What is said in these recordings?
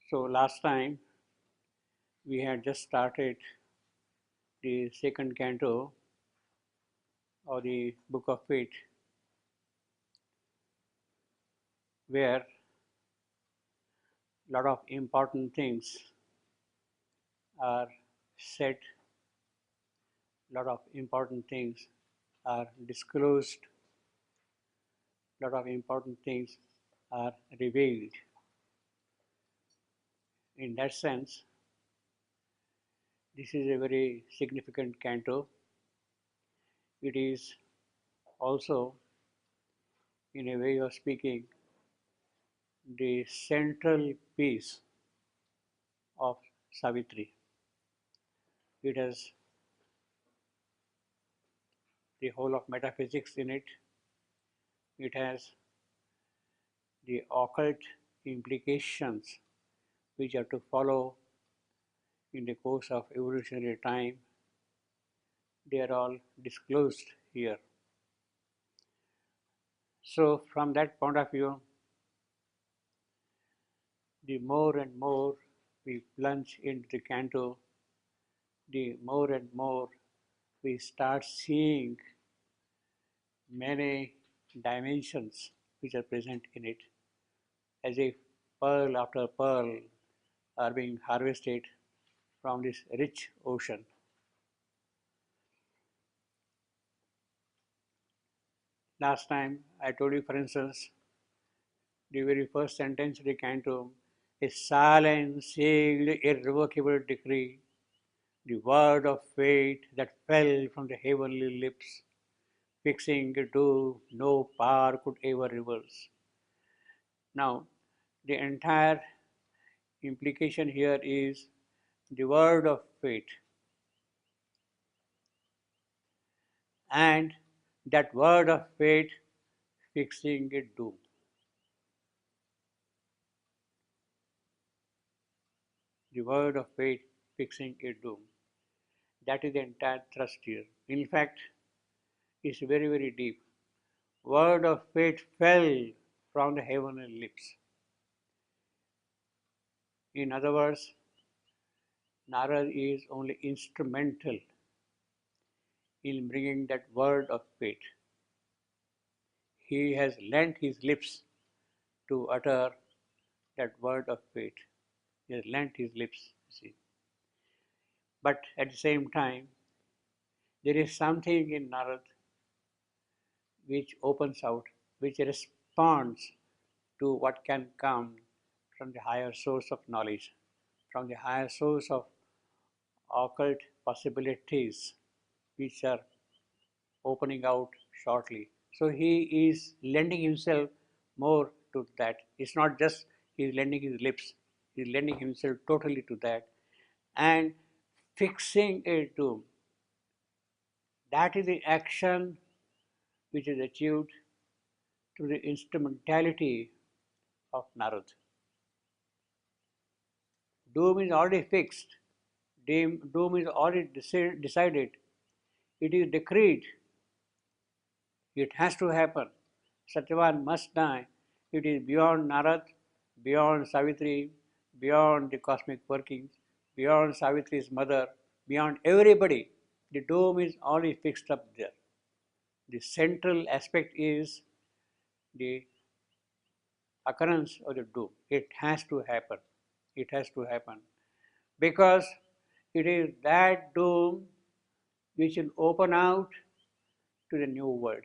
So last time we had just started the second canto of the Book of Fate, where a lot of important things are said, a lot of important things are disclosed, a lot of important things are revealed. In that sense, this is a very significant canto. It is also, in a way of speaking, the central piece of Savitri. It has the whole of metaphysics in it. It has the occult implications which are to follow in the course of evolutionary time. They are all disclosed here. So from that point of view, the more and more we plunge into the canto, the more and more we start seeing many dimensions which are present in it, as if pearl after pearl are being harvested from this rich ocean. Last time I told you, for instance, the very first sentence of the canto is silent, sealed, irrevocable decree, the word of fate that fell from the heavenly lips, fixing a doom no power could ever reverse. Now, the entire implication here is the word of fate, and that word of fate fixing a doom. The word of fate fixing a doom. That is the entire thrust here. In fact, it's very, very deep. Word of fate fell from the heavenly lips. In other words, Narad is only instrumental in bringing that word of fate. He has lent his lips to utter that word of fate. He has lent his lips, you see. But at the same time, there is something in Narad which opens out, which responds to what can come from the higher source of knowledge, from the higher source of occult possibilities which are opening out shortly. So he is lending himself more to that. It's not just he is lending his lips, he is lending himself totally to that and fixing a doom. That is the action which is achieved through the instrumentality of Narad. Doom is already fixed. Doom is already decided. It is decreed. It has to happen. Satyavan must die. It is beyond Narad, beyond Savitri, beyond the cosmic workings, beyond Savitri's mother, beyond everybody. The doom is already fixed up there. The central aspect is the occurrence of the doom. It has to happen. It has to happen. Because it is that doom which will open out to the new world,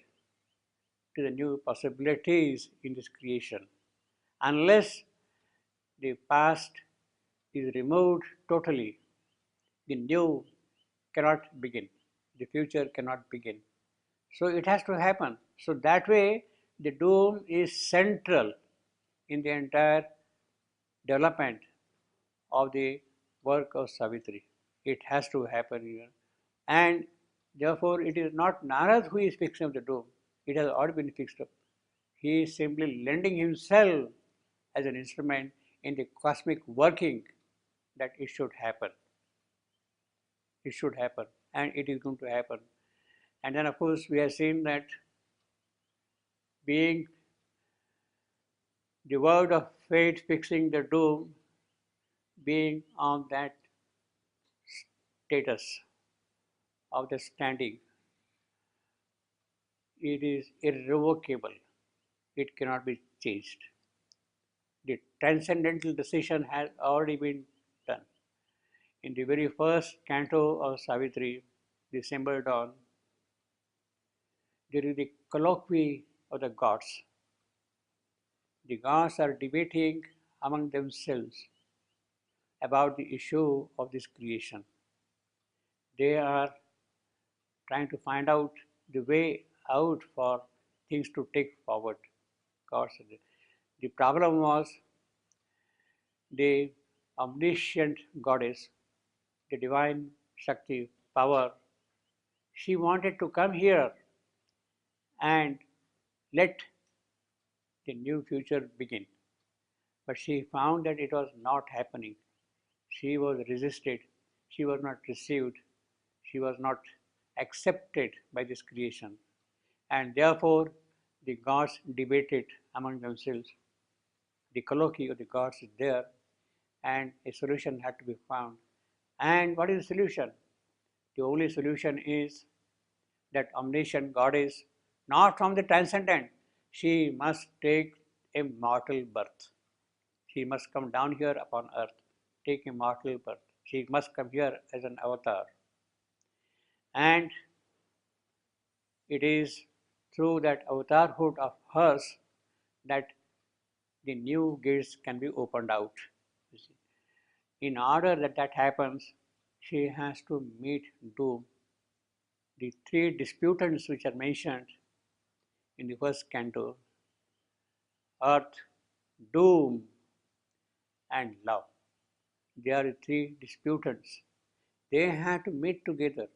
to the new possibilities in this creation. Unless the past is removed totally, the new cannot begin, the future cannot begin. So it has to happen. So that way, the doom is central in the entire development of the work of Savitri. It has to happen here. And therefore, it is not Narad who is fixing up the doom. It has already been fixed up. He is simply lending himself as an instrument in the cosmic working that it should happen. It should happen, and it is going to happen. And then, of course, we have seen that being the word of fate fixing the doom, being on that status of the standing, it is irrevocable. It cannot be changed. The transcendental decision has already been done. In the very first canto of Savitri, December dawn, there is the colloquy of the gods. The gods are debating among themselves about the issue of this creation. They are trying to find out the way out for things to take forward. Gods. The problem was the omniscient goddess, the divine Shakti power. She wanted to come here and let the new future begin. But she found that it was not happening. She was resisted, she was not received, she was not accepted by this creation. And therefore, the gods debated among themselves. The colloquy of the gods is there, and a solution had to be found. And what is the solution? The only solution is that omniscient goddess, not from the transcendent, she must take a mortal birth. She must come down here upon earth, take a mortal birth. She must come here as an avatar. And it is through that avatarhood of hers that the new gates can be opened out. In order that that happens, she has to meet doom. The three disputants which are mentioned in the first canto, earth, doom, and love. They are the three disputants. They have to meet together.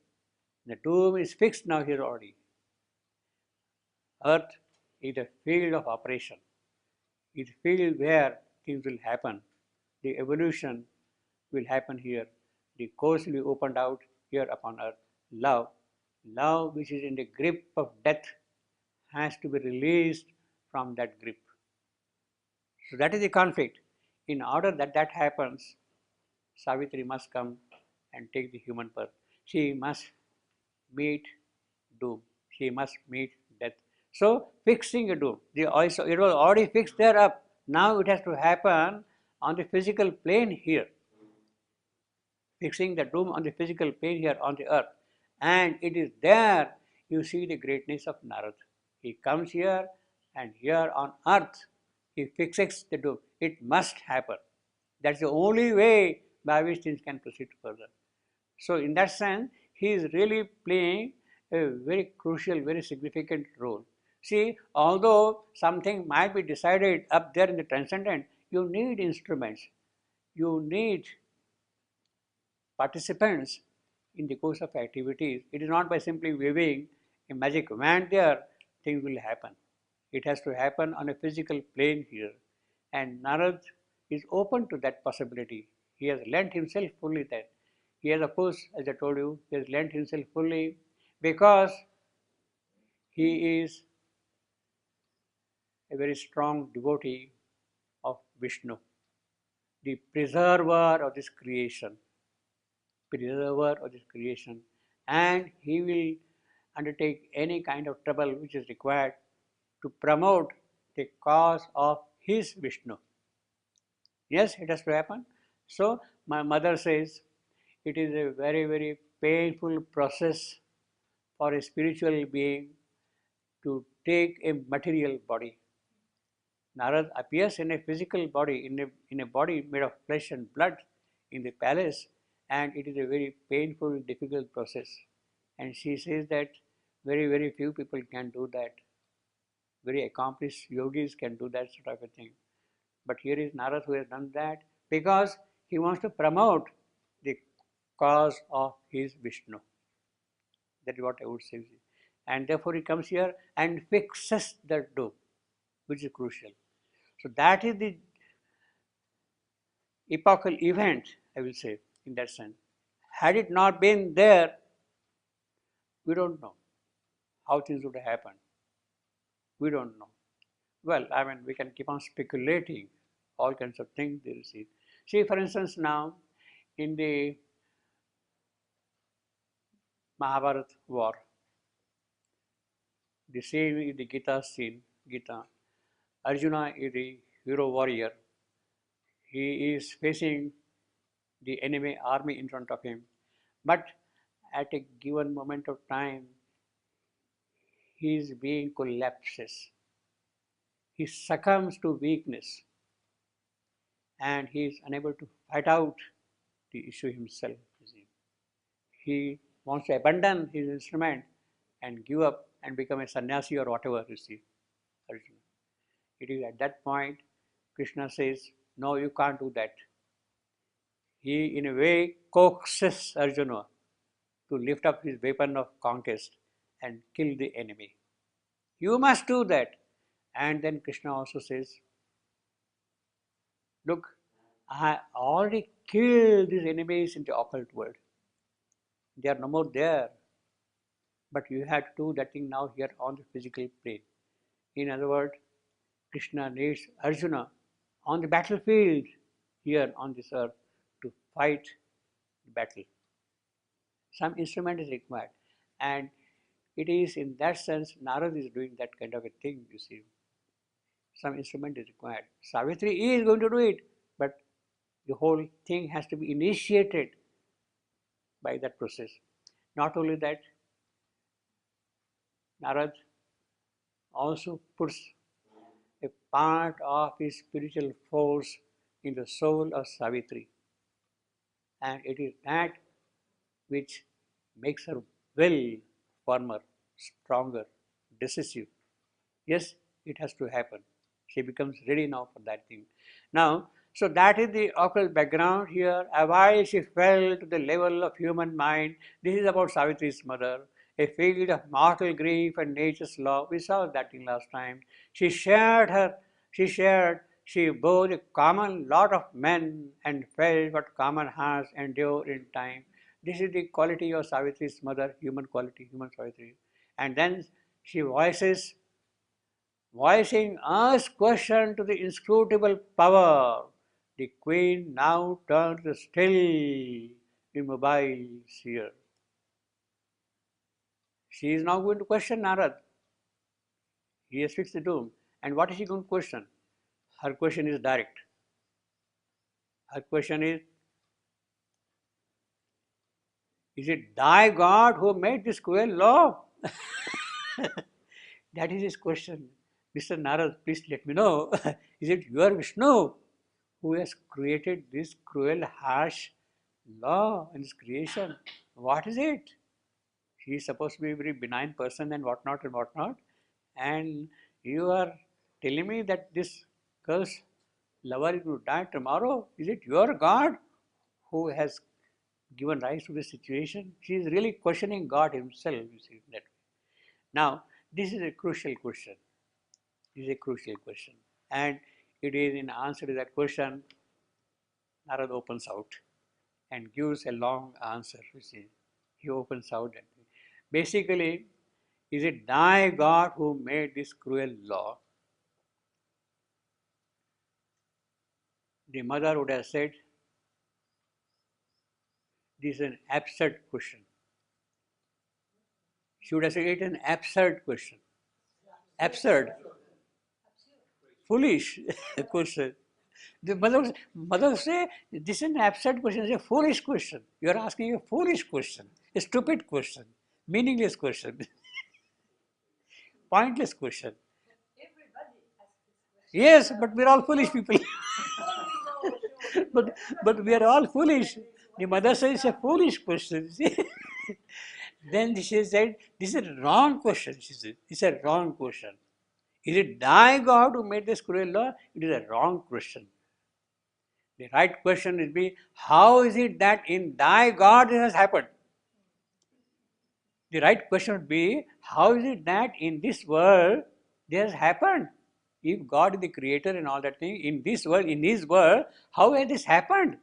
The doom is fixed now here already. Earth is a field of operation. It's a field where things will happen. The evolution will happen here. The course will be opened out here upon earth. Love, love which is in the grip of death, has to be released from that grip. So that is the conflict. In order that that happens, Savitri must come and take the human birth. She must meet doom. She must meet death. So fixing a doom. It was already fixed there up. Now it has to happen on the physical plane here. Fixing the doom on the physical plane here on the earth. And it is there you see the greatness of Narad. He comes here, and here on earth he fixes the doom. It must happen. That's the only way by which things can proceed further. So in that sense, he is really playing a very crucial, very significant role. See, although something might be decided up there in the transcendent, you need instruments, you need participants in the course of activities. It is not by simply waving a magic wand there, things will happen. It has to happen on a physical plane here. And Narad is open to that possibility. He has lent himself fully there. He has, of course, as I told you, he has lent himself fully because he is a very strong devotee of Vishnu, the preserver of this creation, and he will undertake any kind of trouble which is required to promote the cause of his Vishnu. Yes, it has to happen. So my mother says it is a very, very painful process for a spiritual being to take a material body. Narad appears in a physical body, in a body made of flesh and blood in the palace, and it is a very painful, difficult process. And she says that very, very few people can do that. Very accomplished yogis can do that sort of a thing. But here is Narad who has done that because he wants to promote the cause of his Vishnu. That is what I would say. And therefore he comes here and fixes the doom, which is crucial. So that is the epochal event, I will say, in that sense. Had it not been there, we don't know how things would have happened. We don't know. Well, I mean, we can keep on speculating all kinds of things. See, for instance, now in the Mahabharata war, the same in the Gita scene, Gita, Arjuna is the hero warrior. He is facing the enemy army in front of him. But at a given moment of time, his being collapses. He succumbs to weakness and he is unable to fight out the issue himself. He wants to abandon his instrument and give up and become a sannyasi or whatever, you see, Arjuna. It is at that point Krishna says, no, you can't do that. He, in a way, coaxes Arjuna to lift up his weapon of conquest and kill the enemy. You must do that. And then Krishna also says, look, I already killed these enemies in the occult world. They are no more there. But you have to do that thing now here on the physical plane. In other words, Krishna needs Arjuna on the battlefield here on this earth to fight the battle. Some instrument is required. And it is in that sense, Narad is doing that kind of a thing, you see. Some instrument is required. Savitri is going to do it, but the whole thing has to be initiated by that process. Not only that, Narad also puts a part of his spiritual force in the soul of Savitri. And it is that which makes her will firmer, stronger, decisive. Yes, it has to happen. She becomes ready now for that thing. Now, so that is the occult background here. While she fell to the level of human mind, this is about Savitri's mother, a field of mortal grief and nature's law. We saw that in last time. She bore a common lot of men and felt what common hearts endure in time. This is the quality of Savitri's mother, human quality, human Savitri. And then she voicing us question to the inscrutable power. The queen now turned the still, immobile seer. She is now going to question Narad. He has fixed the doom. And what is she going to question? Her question is direct. Her question is it thy God who made this cruel law? That is his question. Mr. Narad, please let me know. Is it your Vishnu who has created this cruel, harsh law in his creation? What is it? He is supposed to be a very benign person and whatnot and whatnot. And you are telling me that this girl's lover is going to die tomorrow? Is it your God who has given rise to this situation? She is really questioning God himself, you see, that way. Now, this is a crucial question. This is a crucial question. And it is in answer to that question, Narad opens out and gives a long answer, you see. He opens out that way. Basically, is it thy God who made this cruel law? The mother would have said, this is an absurd question. She would have said, it is an absurd question. Absurd. Foolish question. The mother would say, this is an absurd question, it's a foolish question. You are asking a foolish question, a stupid question, meaningless question, pointless question. Everybody asks this question. Yes, but we are all foolish people. but we are all foolish. The mother says it's a foolish question. Then she said, this is a wrong question. She said, it's a wrong question. Is it thy God who made this cruel law? It is a wrong question. The right question would be, how is it that in thy God this has happened? The right question would be, how is it that in this world this has happened? If God is the creator and all that thing, in this world, in his world, how has this happened?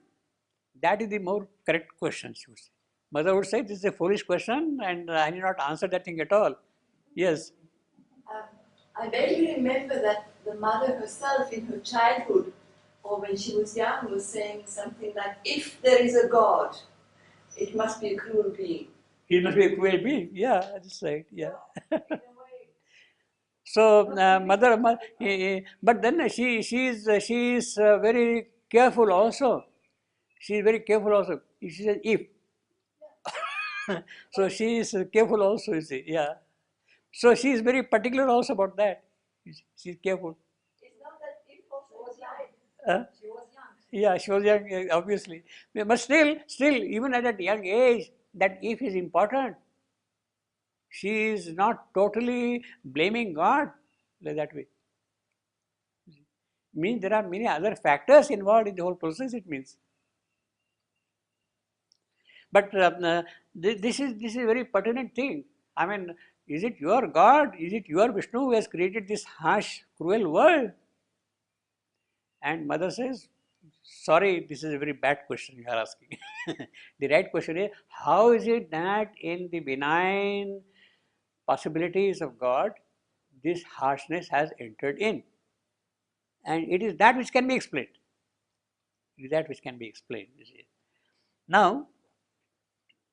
That is the more correct question, she would say. Mother would say, this is a foolish question and I need not answer that thing at all. Yes. I vaguely remember that the mother herself in her childhood or when she was young, was saying something like, if there is a God, it must be a cruel being. He must be a cruel being. Yeah, that's right. Yeah. In a way, So but then she is very careful also. She is very careful also. She says if. So she is careful also. You see, yeah. So she is very particular also about that. She is careful. it's not that if also was young. Uh, She was young. yeah, she was young, obviously. But still, even at that young age, that if is important. She is not totally blaming God like that way. Means there are many other factors involved in the whole process. It means, but this is a very pertinent thing. I mean, is it your God? Is it your Vishnu who has created this harsh, cruel world? And mother says, sorry, this is a very bad question you are asking. The right question is, how is it that in the benign possibilities of God, this harshness has entered in? And it is that which can be explained. It is that which can be explained. You see. Now,